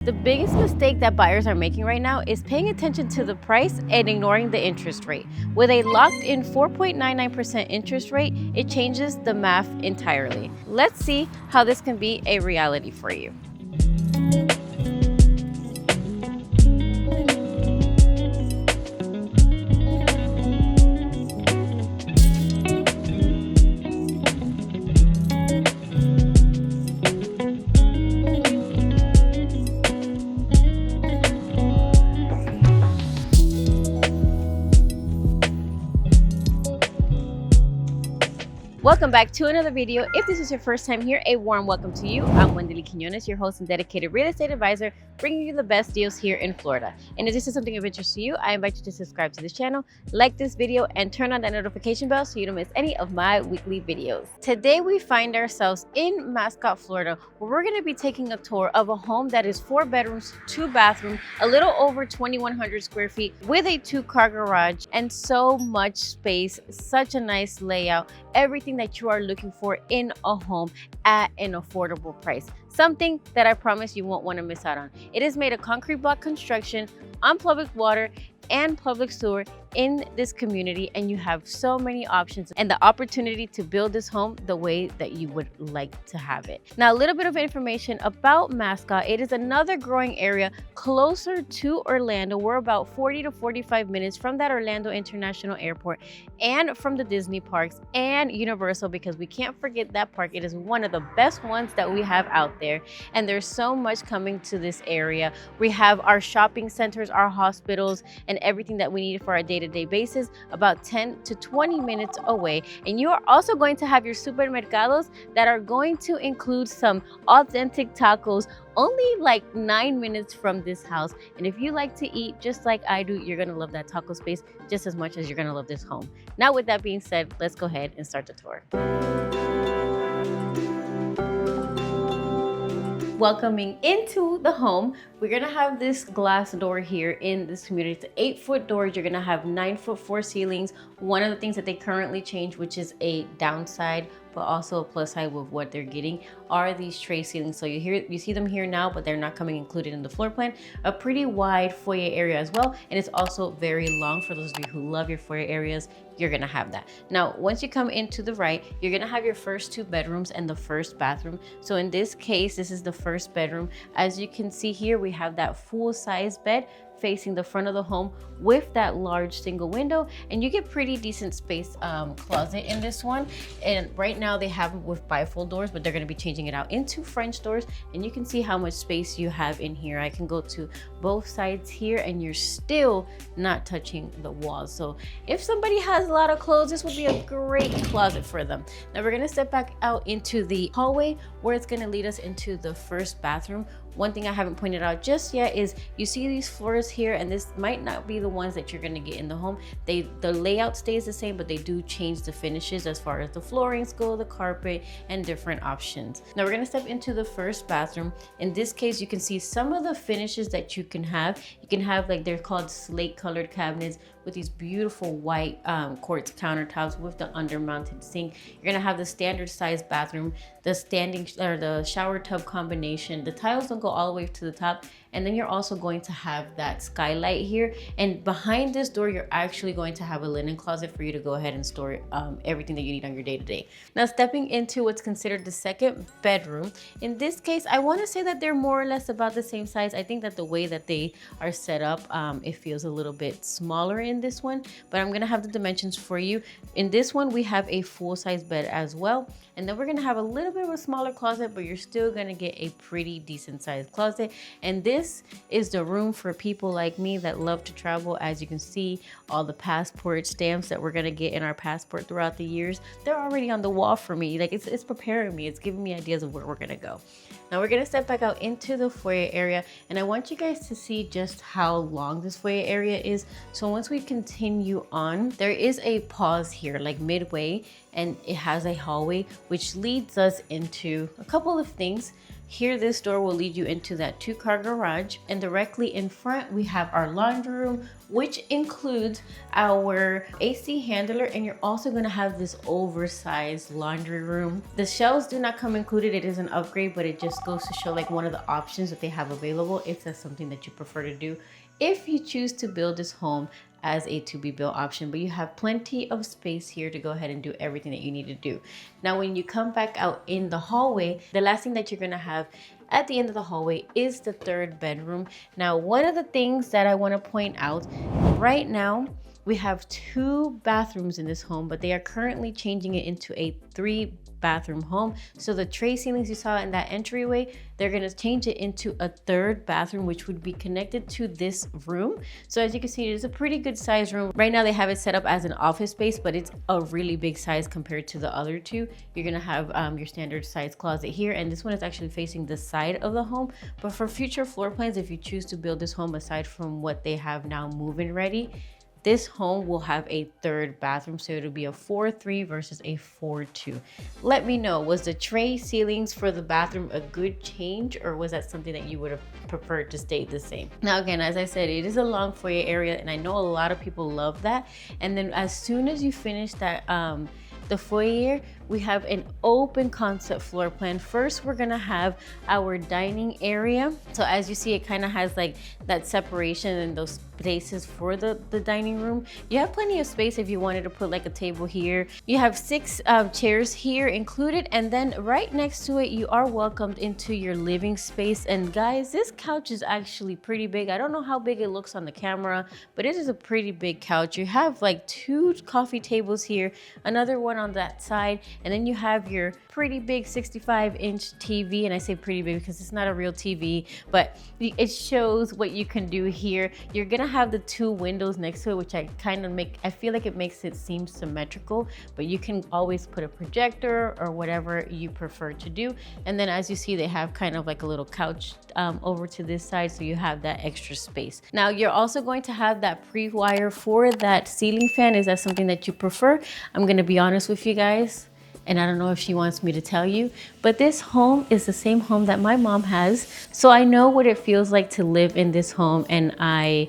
The biggest mistake that buyers are making right now is paying attention to the price and ignoring the interest rate. With a locked-in 4.99% interest rate, it changes the math entirely. Let's see how this can be a reality for you. Welcome back to another video. If this is your first time here, a warm welcome to you. I'm Wendoly, your host and dedicated real estate advisor, bringing you the best deals here in Florida. And if this is something of interest to you, I invite you to subscribe to this channel, like this video, and turn on that notification bell so you don't miss any of my weekly videos. Today, we find ourselves in Mascot, Florida, where we're going to be taking a tour of a home that is 4 bedrooms, 2 bathrooms, a little over 2,100 square feet with a 2-car garage and so much space, such a nice layout, everything that you are looking for in a home at an affordable price. Something that I promise you won't want to miss out on. It is made of concrete block construction on public water and public sewer in this community, and you have so many options and the opportunity to build this home the way that you would like to have it. Now, a little bit of information about Mascot. It is another growing area closer to Orlando. We're about 40 to 45 minutes from that Orlando International Airport and from the Disney parks and Universal, because we can't forget that park. It is one of the best ones that we have out there, and there's so much coming to this area. We have our shopping centers, our hospitals, and everything that we need for our day-to-day basis about 10 to 20 minutes away. And you are also going to have your supermercados that are going to include some authentic tacos only like 9 minutes from this house. And if you like to eat just like I do, you're gonna love that taco space just as much as you're gonna love this home. Now, with that being said, let's go ahead and start the tour. Welcoming into the home, we're gonna have this glass door here in this community. It's an 8-foot door. You're gonna have 9-foot floor ceilings. One of the things that they currently changed, which is a downside but also a plus side with what they're getting, are these tray ceilings. So you see them here now, but they're not coming included in the floor plan. A pretty wide foyer area as well, and it's also very long. For those of you who love your foyer areas, you're gonna have that. Now, once you come into the right, you're gonna have your first 2 bedrooms and the first bathroom. So in this case, this is the first bedroom. As you can see here, we have that full-size bed facing the front of the home with that large single window, and you get pretty decent space closet in this one. And right now they have it with bifold doors, but they're going to be changing it out into French doors, and you can see how much space you have in here. I can go to both sides here and you're still not touching the walls. So if somebody has a lot of clothes, this would be a great closet for them. Now we're going to step back out into the hallway where it's going to lead us into the first bathroom. One thing I haven't pointed out just yet is you see these floors here, and this might not be the ones that you're going to get in the home. The layout stays the same, but they do change the finishes as far as the floorings go, the carpet, and different options. Now we're going to step into the first bathroom. In this case, you can see some of the finishes that you can have. You can have, like, they're called slate colored cabinets with these beautiful white quartz countertops with the under-mounted sink. You're gonna have the standard size bathroom, the standing or the shower tub combination. The tiles don't go all the way to the top, and then you're also going to have that skylight here. And behind this door, you're actually going to have a linen closet for you to go ahead and store everything that you need on your day-to-day. Now, stepping into what's considered the second bedroom. In this case, I want to say that they're more or less about the same size. I think that the way that they are set up, it feels a little bit smaller in this one, but I'm gonna have the dimensions for you. In this one, we have a full-size bed as well, and then we're gonna have a little bit of a smaller closet, but you're still gonna get a pretty decent sized closet. And this is the room for people like me that love to travel. As you can see, all the passport stamps that we're gonna get in our passport throughout the years, they're already on the wall for me. Like, it's preparing me, it's giving me ideas of where we're gonna go. Now we're gonna step back out into the foyer area, and I want you guys to see just how long this foyer area is. So once we continue on, there is a pause here, like midway, and it has a hallway which leads us into a couple of things. Here, this door will lead you into that 2-car garage, and directly in front, we have our laundry room, which includes our AC handler, and you're also gonna have this oversized laundry room. The shelves do not come included, it is an upgrade, but it just goes to show like one of the options that they have available if that's something that you prefer to do if you choose to build this home as a to be built option. But you have plenty of space here to go ahead and do everything that you need to do. Now when you come back out in the hallway, the last thing that you're gonna have at the end of the hallway is the 3rd bedroom. Now one of the things that I want to point out right now, we have 2 bathrooms in this home, but they are currently changing it into a 3-bathroom home. So the tray ceilings you saw in that entryway, they're going to change it into a 3rd bathroom, which would be connected to this room. So as you can see, it is a pretty good size room. Right now they have it set up as an office space, but it's a really big size compared to the other 2. You're going to have your standard size closet here, and this one is actually facing the side of the home. But for future floor plans, if you choose to build this home aside from what they have now move-in ready, this home will have a 3rd bathroom, so it'll be a 4-3 versus a 4-2. Let me know, was the tray ceilings for the bathroom a good change, or was that something that you would have preferred to stay the same? Now again, as I said, it is a long foyer area, and I know a lot of people love that. And then as soon as you finish that the foyer, we have an open concept floor plan. First, we're gonna have our dining area. So as you see, it kind of has like that separation and those spaces for the dining room. You have plenty of space if you wanted to put like a table here. You have 6 chairs here included, and then right next to it, you are welcomed into your living space. And guys, this couch is actually pretty big. I don't know how big it looks on the camera, but it is a pretty big couch. You have like 2 coffee tables here, another one on that side, and then you have your pretty big 65-inch TV. And I say pretty big because it's not a real TV, but it shows what you can do here. You're gonna have the 2 windows next to it, which I feel like it makes it seem symmetrical, but you can always put a projector or whatever you prefer to do. And then as you see, they have kind of like a little couch over to this side, so you have that extra space. Now you're also going to have that pre-wire for that ceiling fan. Is that something that you prefer? I'm gonna be honest with you guys, and I don't know if she wants me to tell you, but this home is the same home that my mom has. So I know what it feels like to live in this home, and I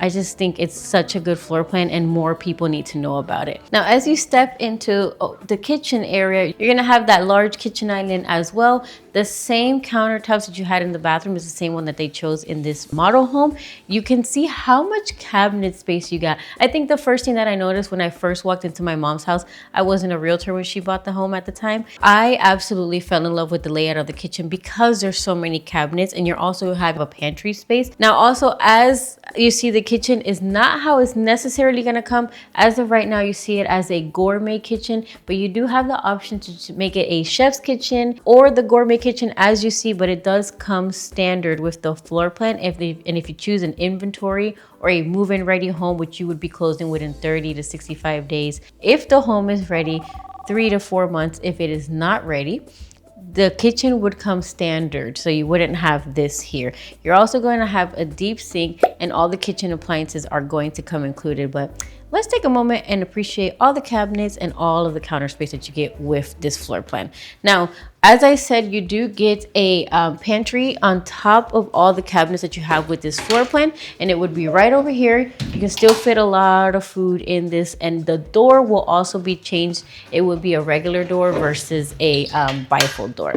just think it's such a good floor plan, and more people need to know about it. Now, as you step into the kitchen area, you're gonna have that large kitchen island as well. The same countertops that you had in the bathroom is the same one that they chose in this model home. You can see how much cabinet space you got. I think the first thing that I noticed when I first walked into my mom's house, I wasn't a realtor when she bought the home at the time. I absolutely fell in love with the layout of the kitchen because there's so many cabinets, and you also have a pantry space. Now, also, as you see, the kitchen is not how it's necessarily gonna come. As of right now, you see it as a gourmet kitchen, but you do have the option to make it a chef's kitchen or the gourmet kitchen, as you see, but it does come standard with the floor plan. If you choose an inventory or a move-in ready home, which you would be closing within 30 to 65 days. If the home is ready, 3 to 4 months. If it is not ready, the kitchen would come standard, so you wouldn't have this here. You're also going to have a deep sink, and all the kitchen appliances are going to come included. But let's take a moment and appreciate all the cabinets and all of the counter space that you get with this floor plan. Now, as I said, you do get a pantry on top of all the cabinets that you have with this floor plan, and it would be right over here. You can still fit a lot of food in this, and the door will also be changed. It would be a regular door versus a bifold door.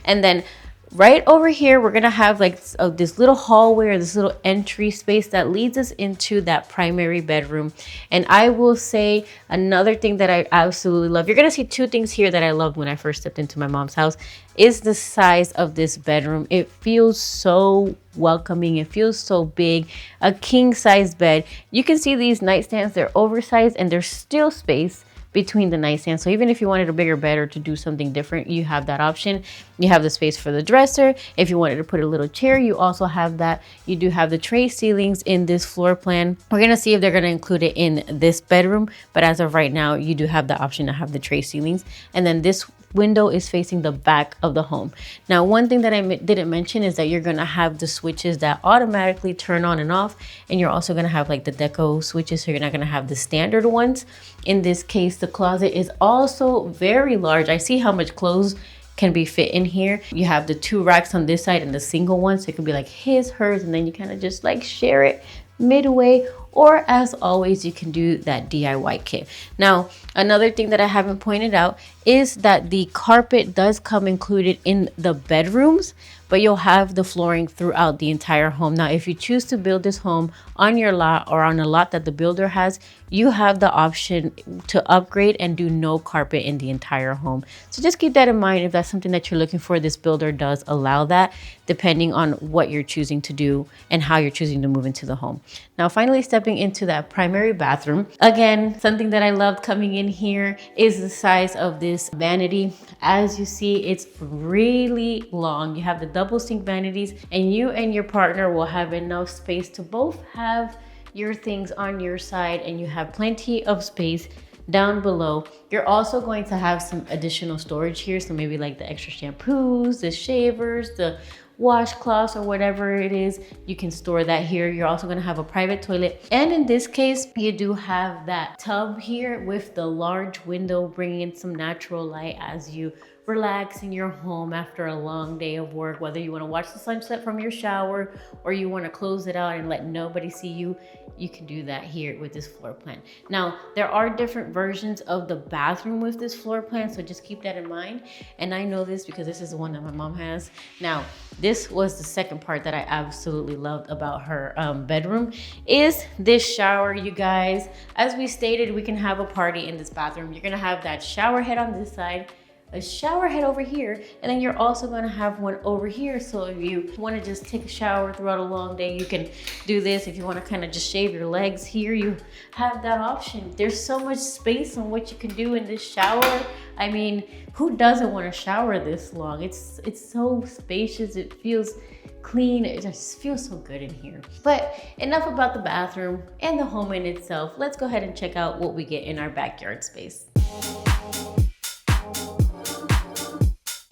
And then right over here, we're gonna have like this little hallway or this little entry space that leads us into that primary bedroom. And I will say another thing that I absolutely love, you're gonna see 2 things here that I loved when I first stepped into my mom's house, is the size of this bedroom. It feels so welcoming. It feels so big. A king size bed. You can see these nightstands, they're oversized, and there's still space between the nightstands. So even if you wanted a bigger bed or to do something different, you have that option. You have the space for the dresser. If you wanted to put a little chair, you also have that. You do have the tray ceilings in this floor plan. We're gonna see if they're gonna include it in this bedroom, but as of right now, you do have the option to have the tray ceilings. And then this window is facing the back of the home. Now, one thing that I didn't mention is that you're gonna have the switches that automatically turn on and off, and you're also gonna have like the deco switches, so you're not gonna have the standard ones. In this case, the closet is also very large. I see how much clothes can be fit in here. You have the 2 racks on this side and the single one, so it could be like his, hers, and then you kind of just like share it midway. Or as always, you can do that DIY kit. Now, another thing that I haven't pointed out is that the carpet does come included in the bedrooms, but you'll have the flooring throughout the entire home. Now, if you choose to build this home on your lot or on a lot that the builder has, you have the option to upgrade and do no carpet in the entire home. So just keep that in mind if that's something that you're looking for. This builder does allow that depending on what you're choosing to do and how you're choosing to move into the home. Now, finally stepping into that primary bathroom. Again, something that I loved coming in here is the size of this vanity. As you see, it's really long. You have the double sink vanities, and you and your partner will have enough space to both have your things on your side, and you have plenty of space down below. You're also going to have some additional storage here. So maybe like the extra shampoos, the shavers, the washcloths, or whatever it is, you can store that here. You're also going to have a private toilet, and in this case you do have that tub here with the large window, bringing in some natural light as you relax in your home after a long day of work. Whether you want to watch the sunset from your shower or you want to close it out and let nobody see you, you can do that here with this floor plan. Now, there are different versions of the bathroom with this floor plan, so just keep that in mind. And I know this because this is the one that my mom has. Now, this was the second part that I absolutely loved about her bedroom, is this shower, you guys. As we stated, we can have a party in this bathroom. You're gonna have that shower head on this side, a shower head over here, and then you're also going to have one over here. So if you want to just take a shower throughout a long day, you can do this. If you want to kind of just shave your legs here, you have that option. There's so much space on what you can do in this shower. I mean, who doesn't want to shower this long? It's so spacious. It feels clean. It just feels so good in here. But enough about the bathroom and the home in itself. Let's go ahead and check out what we get in our backyard space.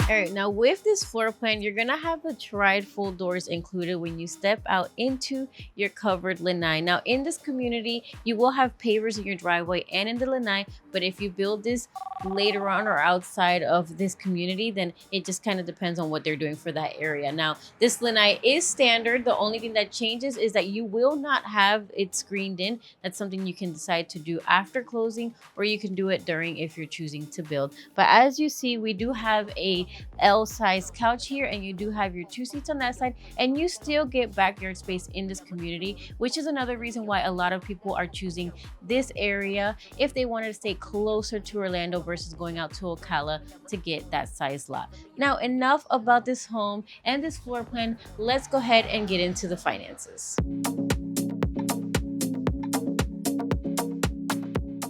All right, now with this floor plan, you're gonna have the tri-fold doors included when you step out into your covered lanai. Now in this community, you will have pavers in your driveway and in the lanai, but if you build this later on or outside of this community, then it just kind of depends on what they're doing for that area. Now, this lanai is standard. The only thing that changes is that you will not have it screened in. That's something you can decide to do after closing, or you can do it during if you're choosing to build. But as you see, we do have a L-size couch here, and you do have your 2 seats on that side, and you still get backyard space in this community, which is another reason why a lot of people are choosing this area if they wanted to stay closer to Orlando versus going out to Ocala to get that size lot. Now, enough about this home and this floor plan. Let's go ahead and get into the finances.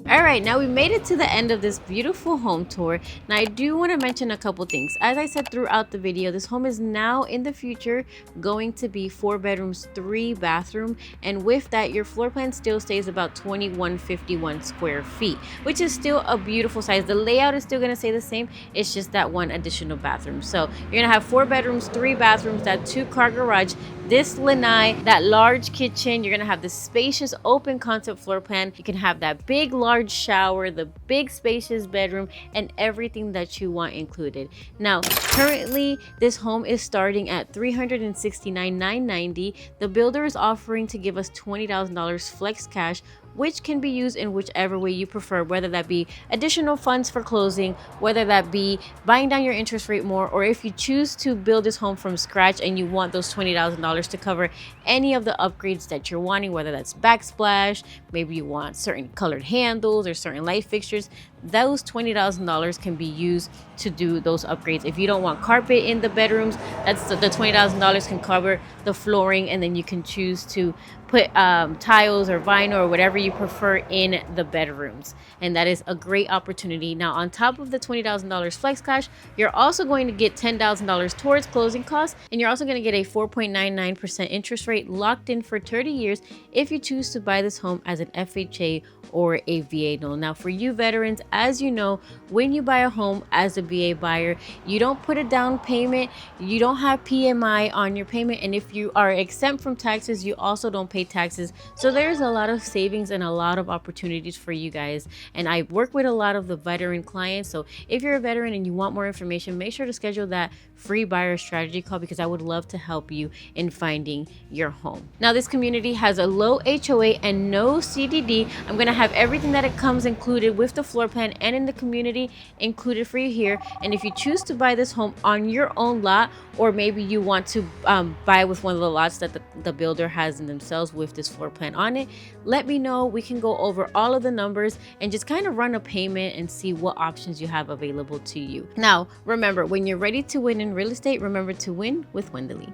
All right, now we made it to the end of this beautiful home tour. Now I do want to mention a couple things. As I said throughout the video, this home is now in the future going to be 4 bedrooms, 3 bathroom, and with that your floor plan still stays about 2151 square feet, which is still a beautiful size. The layout is still going to stay the same. It's just that one additional bathroom. So you're going to have 4 bedrooms, 3 bathrooms, that 2-car garage, this lanai, that large kitchen. You're gonna have the spacious open concept floor plan. You can have that big large shower, the big spacious bedroom, and everything that you want included. Now currently this home is starting at $369,990. The builder is offering to give us $20,000 flex cash, which can be used in whichever way you prefer, whether that be additional funds for closing, whether that be buying down your interest rate more, or if you choose to build this home from scratch and you want those $20,000 to cover any of the upgrades that you're wanting, whether that's backsplash, maybe you want certain colored handles or certain light fixtures, those $20,000 can be used to do those upgrades. If you don't want carpet in the bedrooms, that's the $20,000 can cover the flooring, and then you can choose to put tiles or vinyl or whatever you prefer in the bedrooms, and that is a great opportunity. Now on top of the $20,000 flex cash, you're also going to get $10,000 towards closing costs, and you're also going to get a 4.99% interest rate locked in for 30 years if you choose to buy this home as an FHA or a VA loan. Now for you veterans, as you know, when you buy a home as a VA buyer, you don't put a down payment, you don't have PMI on your payment, and if you are exempt from taxes, you also don't pay taxes. So there's a lot of savings and a lot of opportunities for you guys. And I work with a lot of the veteran clients. So if you're a veteran and you want more information, make sure to schedule that free buyer strategy call, because I would love to help you in finding your home. Now, this community has a low HOA and no CDD. I'm going to have everything that it comes included with the floor plan and in the community included for you here. And if you choose to buy this home on your own lot, or maybe you want to buy with one of the lots that the builder has in themselves with this floor plan on it, let me know. We can go over all of the numbers and just kind of run a payment and see what options you have available to you. Now, remember, when you're ready to win in real estate, remember to win with Wendoly.